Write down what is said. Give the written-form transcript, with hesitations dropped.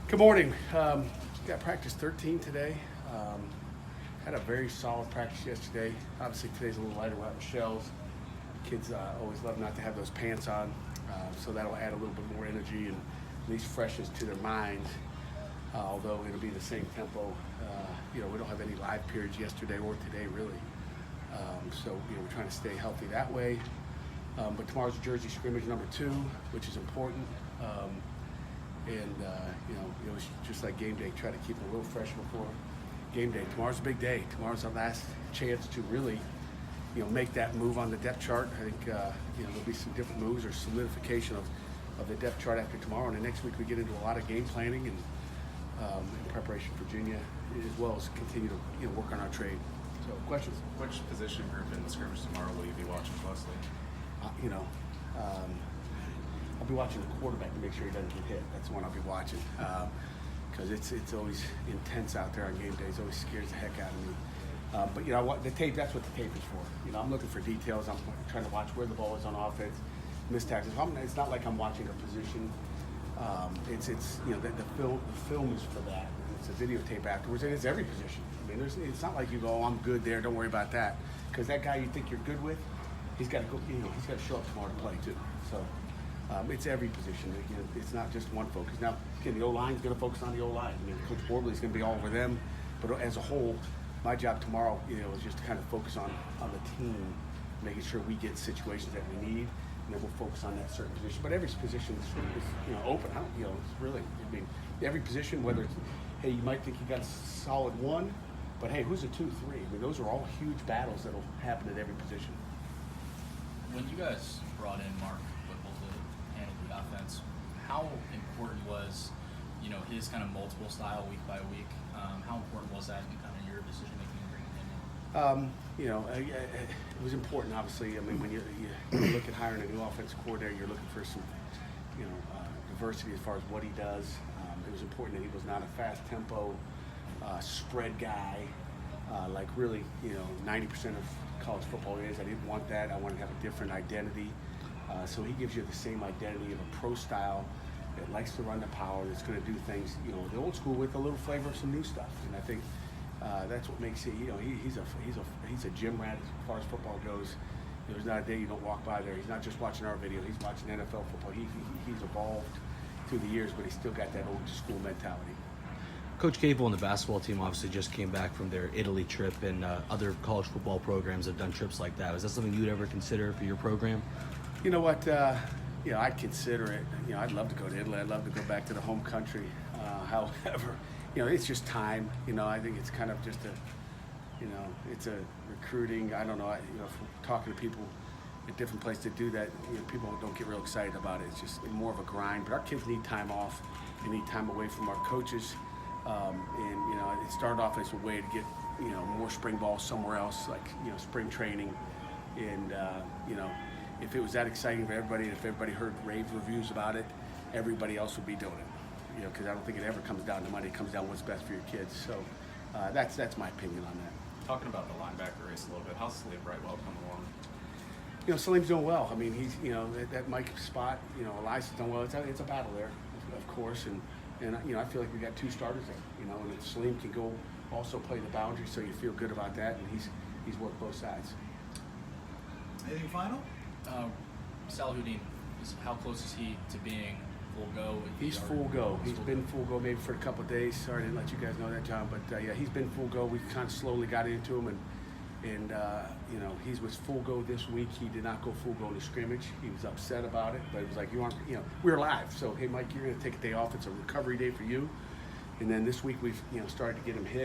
Good morning. Got practice 13 today. Had a very solid practice yesterday. Obviously today's a little lighter without Michelle's. Kids always love not to have those pants on, so that'll add a little bit more energy and at least freshness to their minds. Although it'll be the same tempo. We don't have any live periods yesterday or today really. So we're trying to stay healthy that way. But tomorrow's Jersey scrimmage number 2, which is important. It's just like game day, try to keep it a little fresh before game day. Tomorrow's a big day. Tomorrow's our last chance to really, make that move on the depth chart. I think, there'll be some different moves or solidification of the depth chart after tomorrow. And then next week we get into a lot of game planning and in preparation for Virginia, as well as continue to, work on our trade. So questions? Which position group in the scrimmage tomorrow will you be watching closely? I'll be watching the quarterback to make sure he doesn't get hit. That's the one I'll be watching because it's always intense out there on game days. Always scares the heck out of me. But the tape. That's what the tape is for. I'm looking for details. I'm trying to watch where the ball is on offense, missed tackles. It's not like I'm watching a position. The film is for that. It's a videotape afterwards, and it's every position. It's not like you go, oh, I'm good there. Don't worry about that, because that guy you think you're good with, he's got to go. He's got to show up tomorrow to play too. So. It's every position. It's not just one focus. Now, again, the O-line is going to focus on the O-line. Coach Borbley is going to be all over them. But as a whole, my job tomorrow, is just to kind of focus on the team, making sure we get situations that we need, and then we'll focus on that certain position. But every position is open. It's really, every position, whether it's, hey, you might think you got a solid one, but hey, who's a 2-3? Those are all huge battles that'll happen at every position. When you guys brought in Mark the offense, how important was his kind of multiple style week by week? How important was that in kind of your decision making and bringing him in? It was important, obviously. When you look at hiring a new offensive coordinator, you're looking for some diversity as far as what he does. It was important that he was not a fast tempo spread guy like really 90% of college football is. I didn't want that. I wanted to have a different identity. So he gives you the same identity of a pro style that likes to run the power, that's going to do things, the old school with a little flavor of some new stuff. And I think that's what makes it. He's a gym rat as far as football goes. There's not a day you don't walk by there. He's not just watching our video. He's watching NFL football. He's evolved through the years, but he's still got that old school mentality. Coach Cable and the basketball team obviously just came back from their Italy trip, and other college football programs have done trips like that. Is that something you'd ever consider for your program? You know what? I'd consider it. I'd love to go to Italy. I'd love to go back to the home country. However, it's just time. I think it's kind of just it's a recruiting. I don't know. Talking to people at different places to do that, people don't get real excited about it. It's just more of a grind. But our kids need time off. They need time away from our coaches. It started off as a way to get more spring ball somewhere else, like spring training, and if it was that exciting for everybody, if everybody heard rave reviews about it, everybody else would be doing it. Because I don't think it ever comes down to money. It comes down to what's best for your kids. So that's my opinion on that. Talking about the linebacker race a little bit, how's Salim Brightwell coming along? Salim's doing well. He's that Mike spot. Elias is doing well. It's a battle there, of course, and I feel like we got 2 starters there. And if Salim can go also play the boundary, so you feel good about that, and he's worked both sides. Anything final? Salahuddin, how close is he to being full go? He's full go. He's been full go maybe for a couple of days. Sorry I didn't let you guys know that, John, but he's been full go. We've kind of slowly got into him, and he was full go this week. He did not go full go in the scrimmage. He was upset about it, but it was like, we're live. So, hey, Mike, you're going to take a day off. It's a recovery day for you. And then this week we've started to get him hit.